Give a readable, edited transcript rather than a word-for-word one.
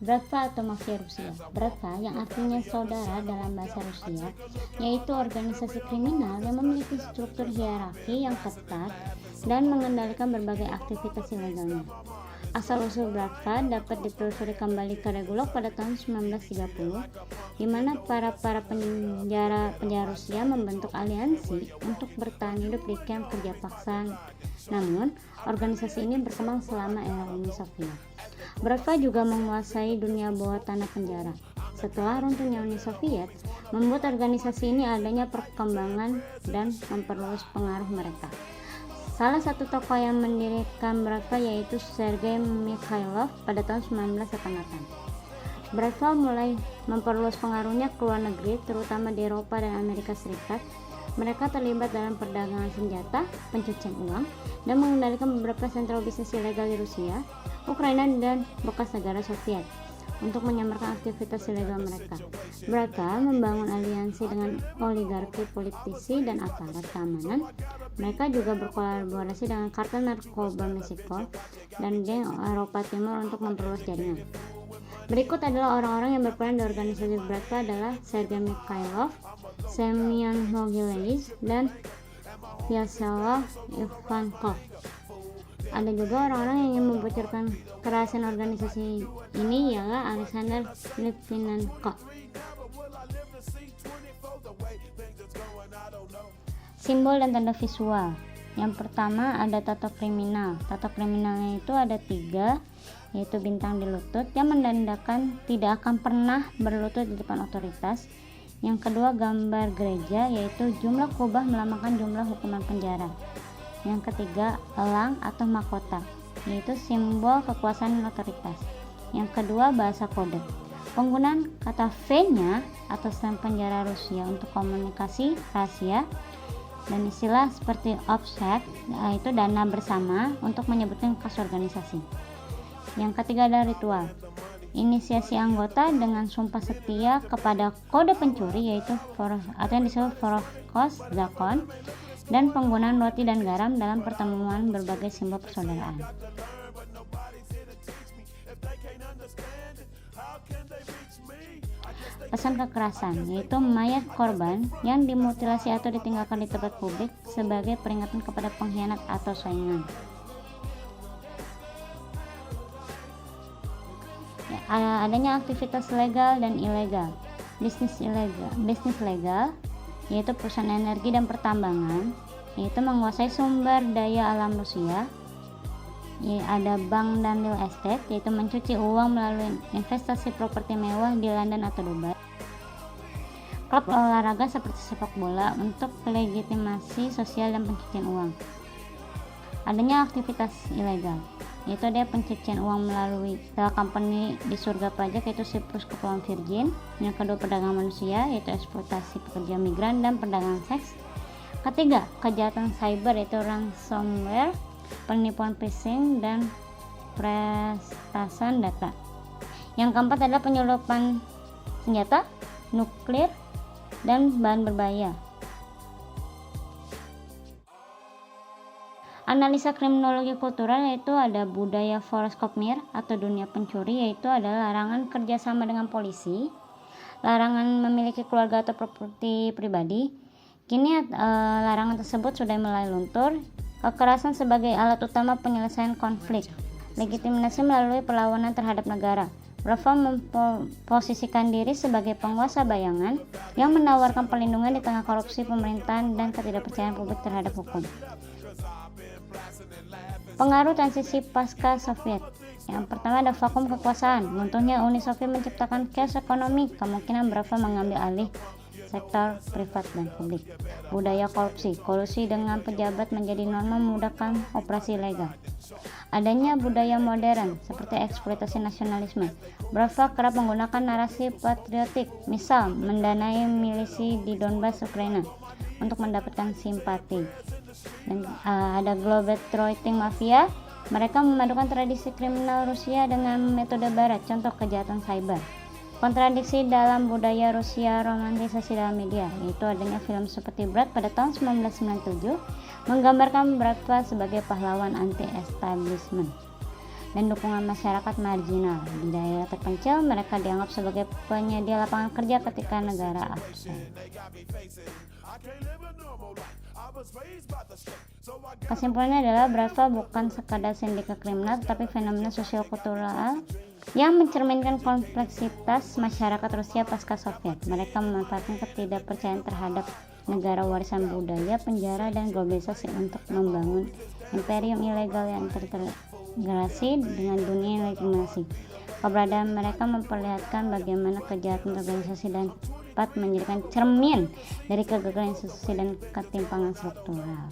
Bratva atau mafia Rusia. Bratva yang artinya saudara dalam bahasa Rusia, yaitu organisasi kriminal yang memiliki struktur hierarki yang ketat dan mengendalikan berbagai aktivitas ilegalnya. Asal-usul Bratva dapat ditelusuri kembali ke Regulok pada tahun 1930, di mana para penjara Rusia membentuk aliansi untuk bertahan hidup di kamp kerja paksa. Namun, organisasi ini berkembang selama era Uni Soviet. Bratva juga menguasai dunia bawah tanah penjara. Setelah runtuhnya Uni Soviet, membuat organisasi ini adanya perkembangan dan memperluas pengaruh mereka. Salah satu tokoh yang mendirikan Bratva yaitu Sergei Mikhailov pada tahun 1988. Bratva mulai memperluas pengaruhnya ke luar negeri, terutama di Eropa dan Amerika Serikat. Mereka terlibat dalam perdagangan senjata, pencucian uang, dan mengendalikan beberapa sentral bisnis ilegal di Rusia, Ukraina, dan bekas negara Soviet untuk menyamarkan aktivitas ilegal mereka. Bratva membangun aliansi dengan oligarki, politisi, dan aparat keamanan. Mereka juga berkolaborasi dengan kartel narkoba Meksiko dan geng Eropa Timur untuk memperluas jaringan. Berikut adalah orang-orang yang berperan di organisasi Bratva adalah Sergei Mikhailov, Semyon Mogilev, dan Vyacheslav Ivankov. Ada juga orang-orang yang ingin membocorkan kerahasiaan organisasi ini ialah Alexander Litvinenko. Simbol dan tanda visual. Yang pertama ada tato kriminal. Tato kriminalnya itu ada 3, yaitu bintang di lutut yang menandakan tidak akan pernah berlutut di depan otoritas. Yang kedua gambar gereja, yaitu jumlah kubah melambangkan jumlah hukuman penjara. Yang ketiga elang atau mahkota, yaitu simbol kekuasaan dan otoritas. Yang kedua bahasa kode. Penggunaan kata V-nya atau slang penjara Rusia untuk komunikasi rahasia, dan istilah seperti offset, yaitu dana bersama untuk menyebutkan kas organisasi. Yang ketiga adalah ritual. Inisiasi anggota dengan sumpah setia kepada kode pencuri, yaitu atau yang disebut Vorokos Zakon, dan penggunaan roti dan garam dalam pertemuan berbagai simbol persaudaraan. Pesan kekerasan, yaitu mayat korban yang dimutilasi atau ditinggalkan di tempat publik sebagai peringatan kepada pengkhianat atau saingan. Adanya aktivitas legal dan ilegal. Bisnis legal yaitu perusahaan energi dan pertambangan, yaitu menguasai sumber daya alam Rusia. Ada bank dan real estate, yaitu mencuci uang melalui investasi properti mewah di London atau Dubai. Klub olahraga seperti sepak bola untuk legitimasi sosial dan pencucian uang. Adanya aktivitas ilegal, yaitu ada pencucian uang melalui shell company di surga pajak, yaitu Siprus Kepulauan Virgin. Yang kedua perdagangan manusia, yaitu eksploitasi pekerja migran dan perdagangan seks. Ketiga kejahatan cyber, yaitu ransomware, penipuan phishing, dan peretasan data. Yang keempat adalah penyelundupan senjata, nuklir, dan bahan berbahaya. Analisa kriminologi kultural, yaitu ada budaya Voroskopmir atau dunia pencuri, yaitu adalah larangan kerjasama dengan polisi, larangan memiliki keluarga atau properti pribadi. Kini larangan tersebut sudah mulai luntur. Kekerasan sebagai alat utama penyelesaian konflik, legitimasi melalui perlawanan terhadap negara. Bratva memposisikan diri sebagai penguasa bayangan yang menawarkan perlindungan di tengah korupsi pemerintahan dan ketidakpercayaan publik terhadap hukum. Pengaruh transisi pasca Soviet. Yang pertama ada vakum kekuasaan. Runtuhnya Uni Soviet menciptakan chaos ekonomi. Kemungkinan Bratva mengambil alih sektor privat dan publik. Budaya korupsi. Kolusi dengan pejabat menjadi norma memudahkan operasi ilegal. Adanya budaya modern seperti eksploitasi nasionalisme. Bratva kerap menggunakan narasi patriotik, misal mendanai milisi di Donbas, Ukraina untuk mendapatkan simpati. Dan ada globetrotting mafia. Mereka memadukan tradisi kriminal Rusia dengan metode barat, contoh kejahatan cyber. Kontradiksi dalam budaya Rusia, romantisasi dalam media, yaitu adanya film seperti Brat pada tahun 1997 menggambarkan Bratva sebagai pahlawan anti-establishment. dan dukungan masyarakat marginal. Di daerah terpencil, mereka dianggap sebagai penyedia lapangan kerja ketika negara absen. Kesimpulannya adalah BRASPA bukan sekadar sindikat kriminal, tetapi fenomena sosial kultural yang mencerminkan kompleksitas masyarakat Rusia pasca Soviet. Mereka memanfaatkan ketidakpercayaan terhadap negara warisan budaya, penjara, dan globalisasi untuk membangun imperium ilegal yang terintegrasi dengan dunia legitimasi. Keberadaan mereka memperlihatkan bagaimana kejahatan organisasi dan dapat menjadikan cermin dari kegagalan institusi dan ketimpangan struktural.